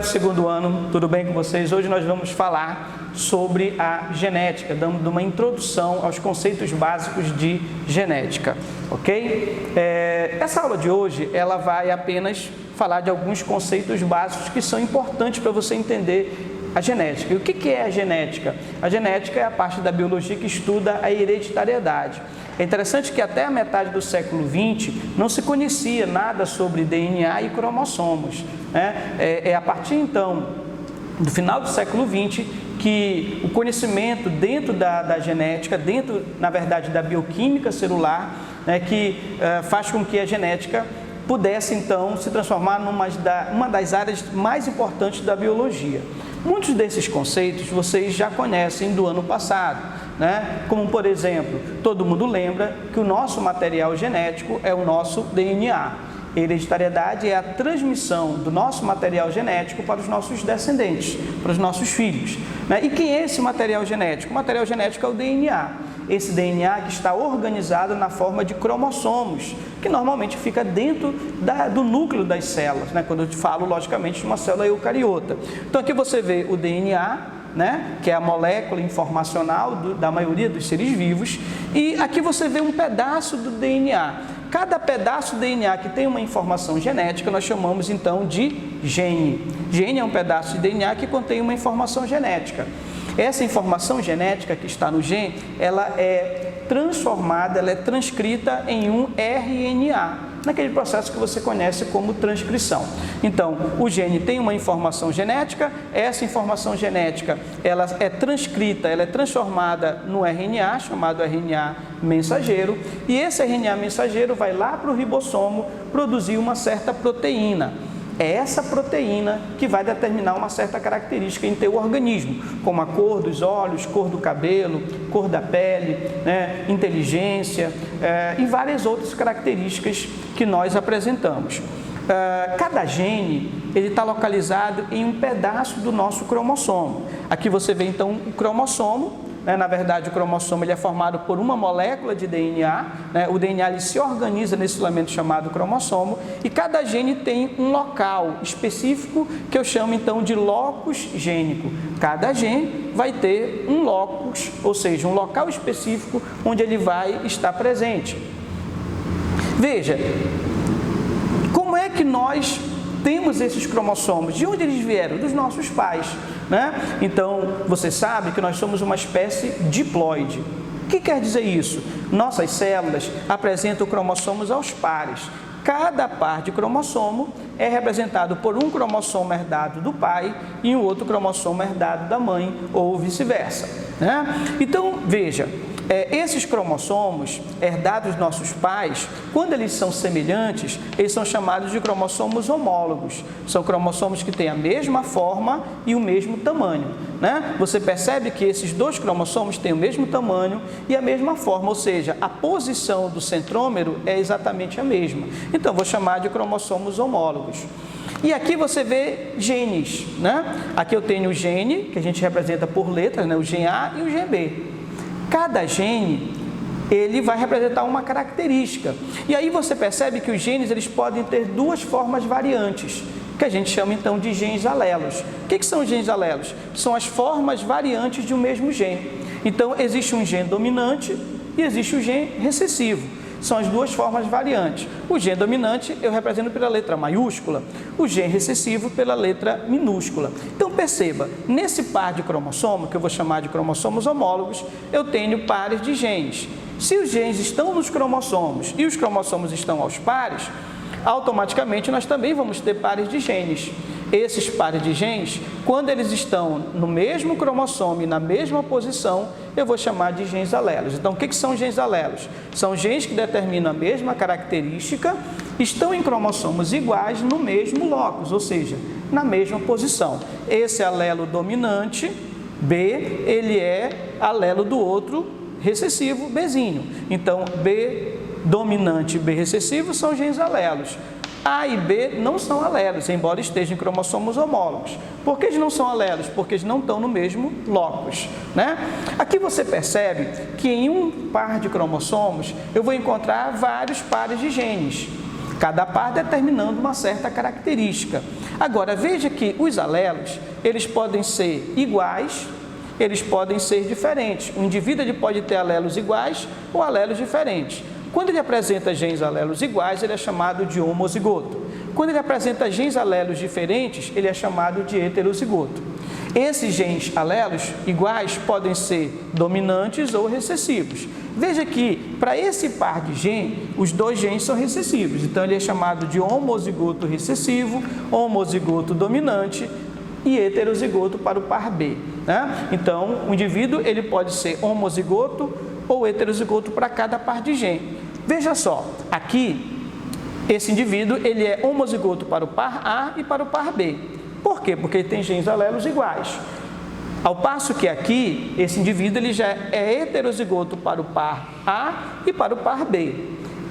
2º ano, tudo bem com vocês? Hoje nós vamos falar sobre a genética, dando uma introdução aos conceitos básicos de genética, ok? Essa aula de hoje, ela vai apenas falar de alguns conceitos básicos que são importantes para você entender a genética. E o que é a genética? A genética é a parte da biologia que estuda a hereditariedade. É interessante que até a metade do século XX não se conhecia nada sobre DNA e cromossomos, né? É a partir então do final do século XX que o conhecimento dentro da genética, dentro, na verdade, da bioquímica celular, né, que faz com que a genética pudesse então se transformar numa das áreas mais importantes da biologia. Muitos desses conceitos vocês já conhecem do ano passado, né? Como, por exemplo, todo mundo lembra que o nosso material genético é o nosso DNA. Hereditariedade é a transmissão do nosso material genético para os nossos descendentes, para os nossos filhos, né? E quem é esse material genético? O material genético é o DNA. Esse DNA que está organizado na forma de cromossomos, que normalmente fica dentro do núcleo das células, né? Quando eu te falo, logicamente, de uma célula eucariota. Então, aqui você vê o DNA, né? Que é a molécula informacional da maioria dos seres vivos, e aqui você vê um pedaço do DNA. Cada pedaço do DNA que tem uma informação genética, nós chamamos então de gene. Gene é um pedaço de DNA que contém uma informação genética. Essa informação genética que está no gene, ela é transformada, ela é transcrita em um RNA, naquele processo que você conhece como transcrição. Então, o gene tem uma informação genética, essa informação genética, ela é transcrita, ela é transformada no RNA, chamado RNA mensageiro, e esse RNA mensageiro vai lá para o ribossomo produzir uma certa proteína. É essa proteína que vai determinar uma certa característica em teu organismo, como a cor dos olhos, cor do cabelo, cor da pele, né, inteligência e várias outras características que nós apresentamos. Cada gene ele está localizado em um pedaço do nosso cromossomo. Aqui você vê então o cromossomo. Na verdade, o cromossomo ele é formado por uma molécula de DNA, né? O DNA ele se organiza nesse filamento chamado cromossomo, e cada gene tem um local específico que eu chamo então de locus gênico. Cada gene vai ter um locus, ou seja, um local específico onde ele vai estar presente. Veja, como é que nós temos esses cromossomos? De onde eles vieram? Dos nossos pais, né? Então, você sabe que nós somos uma espécie diploide. O que quer dizer isso? Nossas células apresentam cromossomos aos pares. Cada par de cromossomo é representado por um cromossomo herdado do pai e um outro cromossomo herdado da mãe, ou vice-versa, né? Então, veja, esses cromossomos herdados dos nossos pais, quando eles são semelhantes, eles são chamados de cromossomos homólogos. São cromossomos que têm a mesma forma e o mesmo tamanho, né? Você percebe que esses dois cromossomos têm o mesmo tamanho e a mesma forma, ou seja, a posição do centrômero é exatamente a mesma. Então, vou chamar de cromossomos homólogos. E aqui você vê genes, né? Aqui eu tenho o gene, que a gente representa por letras, né? O gen A e o gen B. Cada gene, ele vai representar uma característica. E aí você percebe que os genes eles podem ter duas formas variantes, que a gente chama então de genes alelos. O que são os genes alelos? São as formas variantes de um mesmo gene. Então, existe um gene dominante e existe o gene recessivo. São as duas formas variantes. O gene dominante eu represento pela letra maiúscula, o gene recessivo pela letra minúscula. Então perceba, nesse par de cromossomo, que eu vou chamar de cromossomos homólogos, eu tenho pares de genes. Se os genes estão nos cromossomos e os cromossomos estão aos pares, automaticamente nós também vamos ter pares de genes. Esses pares de genes, quando eles estão no mesmo cromossomo e na mesma posição, eu vou chamar de genes alelos. Então, o que são genes alelos? São genes que determinam a mesma característica, estão em cromossomos iguais no mesmo locus, ou seja, na mesma posição. Esse alelo dominante, B, ele é alelo do outro recessivo, Bzinho. Então, B dominante e B recessivo são genes alelos. A e B não são alelos, embora estejam em cromossomos homólogos. Por que eles não são alelos? Porque eles não estão no mesmo locus, né? Aqui você percebe que em um par de cromossomos eu vou encontrar vários pares de genes, cada par determinando uma certa característica. Agora, veja que os alelos, eles podem ser iguais, eles podem ser diferentes. O indivíduo ele pode ter alelos iguais ou alelos diferentes. Quando ele apresenta genes alelos iguais, ele é chamado de homozigoto. Quando ele apresenta genes alelos diferentes, ele é chamado de heterozigoto. Esses genes alelos iguais podem ser dominantes ou recessivos. Veja que, para esse par de genes, os dois genes são recessivos. Então, ele é chamado de homozigoto recessivo, homozigoto dominante e heterozigoto para o par B, né? Então, o indivíduo ele pode ser homozigoto ou heterozigoto para cada par de gene. Veja só, aqui, esse indivíduo ele é homozigoto para o par A e para o par B. Por quê? Porque ele tem genes alelos iguais. Ao passo que aqui, esse indivíduo ele já é heterozigoto para o par A e para o par B.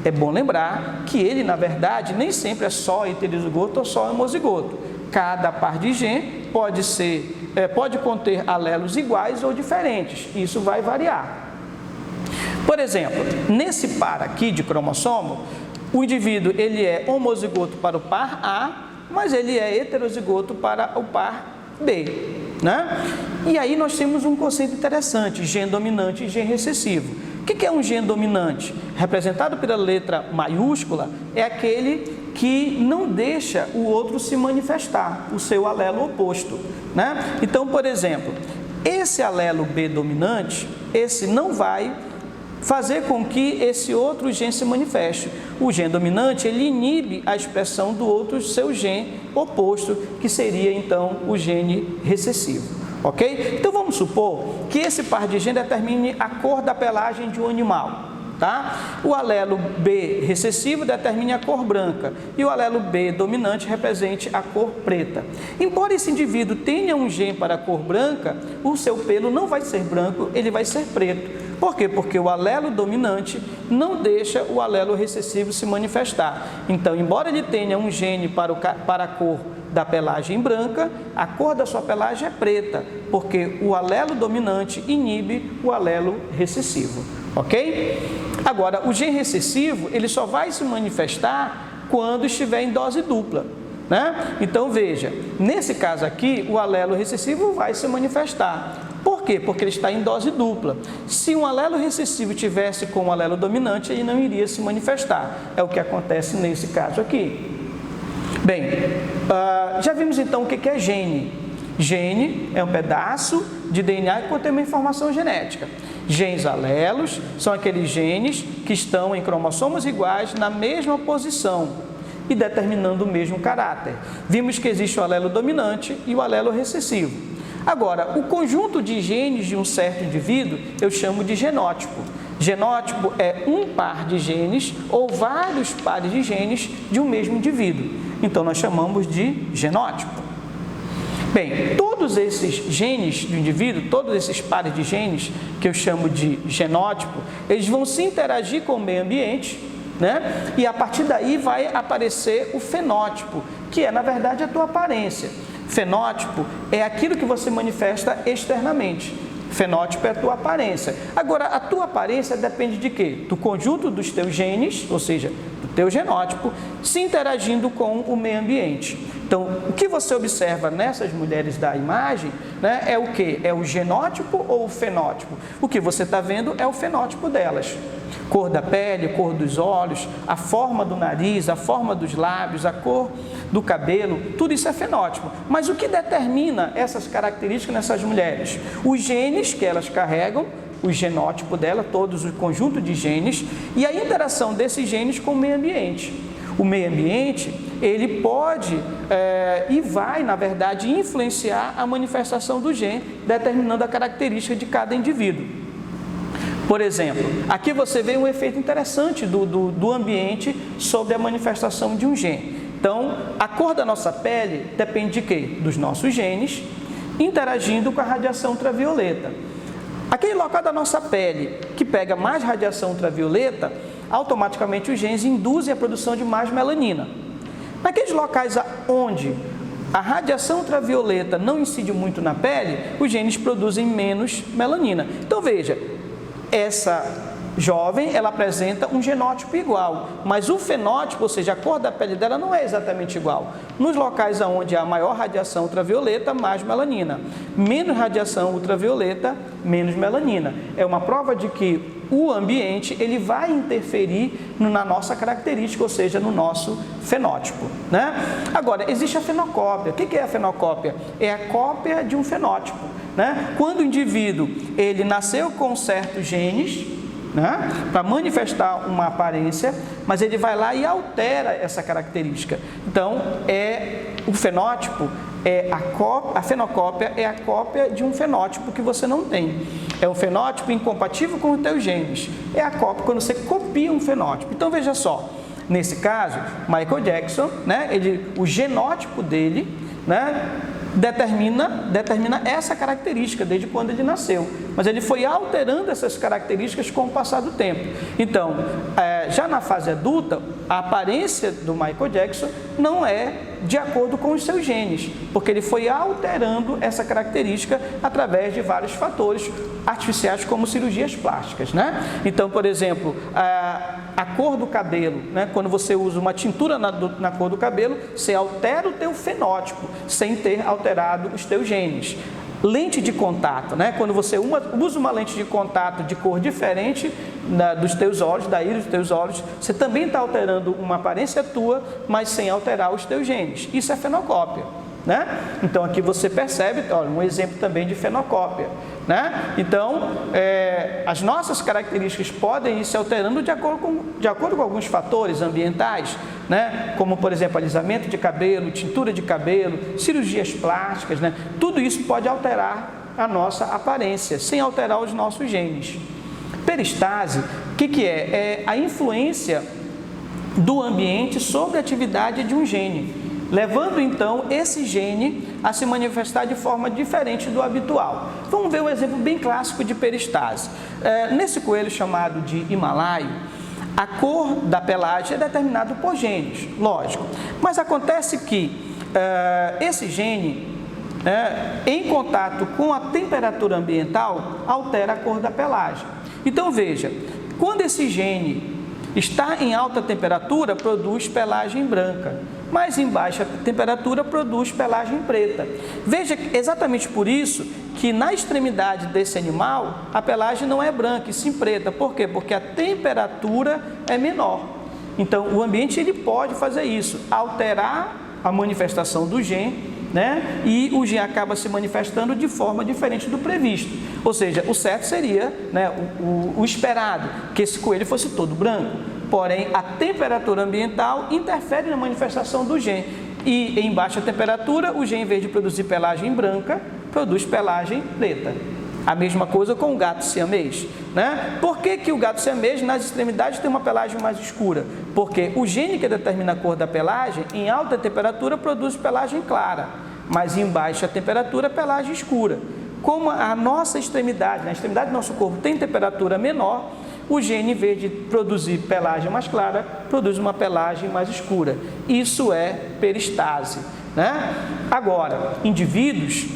É bom lembrar que ele, na verdade, nem sempre é só heterozigoto ou só homozigoto. Cada par de gene pode conter alelos iguais ou diferentes. Isso vai variar. Por exemplo, nesse par aqui de cromossomo, o indivíduo ele é homozigoto para o par A, mas ele é heterozigoto para o par B, né? E aí nós temos um conceito interessante, gene dominante e gene recessivo. O que é um gene dominante? Representado pela letra maiúscula, é aquele que não deixa o outro se manifestar, o seu alelo oposto, né? Então, por exemplo, esse alelo B dominante, esse não vai fazer com que esse outro gene se manifeste. O gene dominante, ele inibe a expressão do outro seu gene oposto, que seria então o gene recessivo, ok? Então vamos supor que esse par de genes determine a cor da pelagem de um animal, tá? O alelo B recessivo determine a cor branca e o alelo B dominante represente a cor preta. Embora esse indivíduo tenha um gene para a cor branca, o seu pelo não vai ser branco, ele vai ser preto. Por quê? Porque o alelo dominante não deixa o alelo recessivo se manifestar. Então, embora ele tenha um gene para a cor da pelagem branca, a cor da sua pelagem é preta, porque o alelo dominante inibe o alelo recessivo, ok? Agora, o gene recessivo, ele só vai se manifestar quando estiver em dose dupla, né? Então, veja, nesse caso aqui, o alelo recessivo vai se manifestar. Por quê? Porque ele está em dose dupla. Se um alelo recessivo tivesse com um alelo dominante, ele não iria se manifestar. É o que acontece nesse caso aqui. Bem, já vimos então o que é gene. Gene é um pedaço de DNA que contém uma informação genética. Genes alelos são aqueles genes que estão em cromossomos iguais na mesma posição e determinando o mesmo caráter. Vimos que existe o alelo dominante e o alelo recessivo. Agora, o conjunto de genes de um certo indivíduo eu chamo de genótipo. Genótipo é um par de genes ou vários pares de genes de um mesmo indivíduo. Então, nós chamamos de genótipo. Bem, todos esses genes do indivíduo, todos esses pares de genes que eu chamo de genótipo, eles vão se interagir com o meio ambiente, né? E a partir daí vai aparecer o fenótipo, que é, na verdade, a tua aparência. Fenótipo é aquilo que você manifesta externamente. Fenótipo é a tua aparência. Agora, a tua aparência depende de quê? Do conjunto dos teus genes, ou seja, do teu genótipo, se interagindo com o meio ambiente. Então, o que você observa nessas mulheres da imagem, né, é o quê? É o genótipo ou o fenótipo? O que você está vendo é o fenótipo delas. Cor da pele, cor dos olhos, a forma do nariz, a forma dos lábios, a cor do cabelo, tudo isso é fenótipo. Mas o que determina essas características nessas mulheres? Os genes que elas carregam, o genótipo dela, todos o conjunto de genes, e a interação desses genes com o meio ambiente. O meio ambiente, ele pode e vai, na verdade, influenciar a manifestação do gene, determinando a característica de cada indivíduo. Por exemplo, aqui você vê um efeito interessante do ambiente sobre a manifestação de um gene. Então, a cor da nossa pele depende de quê? Dos nossos genes interagindo com a radiação ultravioleta. Aquele local da nossa pele que pega mais radiação ultravioleta, automaticamente os genes induzem a produção de mais melanina. Naqueles locais onde a radiação ultravioleta não incide muito na pele, os genes produzem menos melanina. Então veja, jovem, ela apresenta um genótipo igual, mas o fenótipo, ou seja, a cor da pele dela não é exatamente igual. Nos locais onde há maior radiação ultravioleta, mais melanina. Menos radiação ultravioleta, menos melanina. É uma prova de que o ambiente ele vai interferir na nossa característica, ou seja, no nosso fenótipo, né? Agora, existe a fenocópia. O que é a fenocópia? É a cópia de um fenótipo, né? Quando o indivíduo ele nasceu com certos genes, né, para manifestar uma aparência, mas ele vai lá e altera essa característica. Então, o fenótipo a fenocópia é a cópia de um fenótipo que você não tem. É um fenótipo incompatível com os teus genes. É a cópia quando você copia um fenótipo. Então, veja só, nesse caso, Michael Jackson, né, o genótipo dele, né, determina essa característica desde quando ele nasceu, mas ele foi alterando essas características com o passar do tempo. Então, já na fase adulta, a aparência do Michael Jackson não é de acordo com os seus genes, porque ele foi alterando essa característica através de vários fatores artificiais, como cirurgias plásticas, né? Então, por exemplo, a cor do cabelo, né? Quando você usa uma tintura na cor do cabelo, você altera o teu fenótipo, sem ter alterado os teus genes. Lente de contato, né? Quando você usa uma lente de contato de cor diferente dos teus olhos, da íris dos teus olhos, você também está alterando uma aparência tua, mas sem alterar os teus genes. Isso é fenocópia, né? Então aqui você percebe, olha, um exemplo também de fenocópia, né? Então, as nossas características podem ir se alterando de acordo com alguns fatores ambientais, né? Como, por exemplo, alisamento de cabelo, tintura de cabelo, cirurgias plásticas, né? Tudo isso pode alterar a nossa aparência, sem alterar os nossos genes. Peristase, o que é? É a influência do ambiente sobre a atividade de um gene, levando então esse gene a se manifestar de forma diferente do habitual. Vamos ver um exemplo bem clássico de peristase. Nesse coelho chamado de himalaio, a cor da pelagem é determinada por genes, lógico, mas acontece que esse gene, em contato com a temperatura ambiental, altera a cor da pelagem. Então veja, quando esse gene está em alta temperatura, produz pelagem branca, mas em baixa temperatura produz pelagem preta. Veja, exatamente por isso que na extremidade desse animal, a pelagem não é branca e sim preta. Por quê? Porque a temperatura é menor. Então, o ambiente ele pode fazer isso, alterar a manifestação do gene, né? E o gene acaba se manifestando de forma diferente do previsto. Ou seja, o certo seria, né, o esperado, que esse coelho fosse todo branco. Porém, a temperatura ambiental interfere na manifestação do gene. E em baixa temperatura, o gene, em vez de produzir pelagem branca, produz pelagem preta. A mesma coisa com o gato siamês, né? Por que o gato siamês nas extremidades tem uma pelagem mais escura? Porque o gene que determina a cor da pelagem, em alta temperatura, produz pelagem clara, mas em baixa temperatura, pelagem escura. Como a nossa extremidade, na extremidade do nosso corpo tem temperatura menor, o gene, em vez de produzir pelagem mais clara, produz uma pelagem mais escura. Isso é peristase, né? Agora, indivíduos,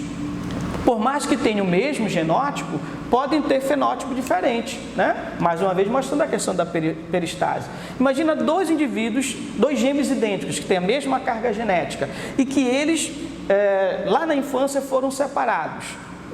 por mais que tenham o mesmo genótipo, podem ter fenótipo diferente, né? Mais uma vez mostrando a questão da peristase. Imagina dois indivíduos, dois gêmeos idênticos, que têm a mesma carga genética e que eles, lá na infância, foram separados.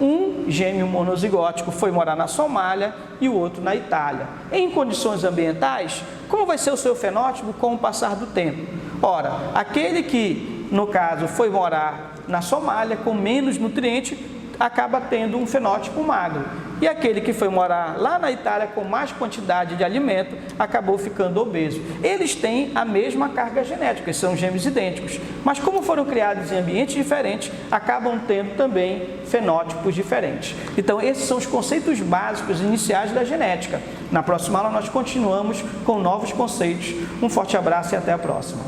Um gêmeo monozigótico foi morar na Somália e o outro na Itália. Em condições ambientais, como vai ser o seu fenótipo com o passar do tempo? Ora, aquele que, no caso, foi morar na Somália com menos nutrientes, acaba tendo um fenótipo magro. E aquele que foi morar lá na Itália com mais quantidade de alimento, acabou ficando obeso. Eles têm a mesma carga genética, são gêmeos idênticos, mas como foram criados em ambientes diferentes, acabam tendo também fenótipos diferentes. Então, esses são os conceitos básicos iniciais da genética. Na próxima aula, nós continuamos com novos conceitos. Um forte abraço e até a próxima.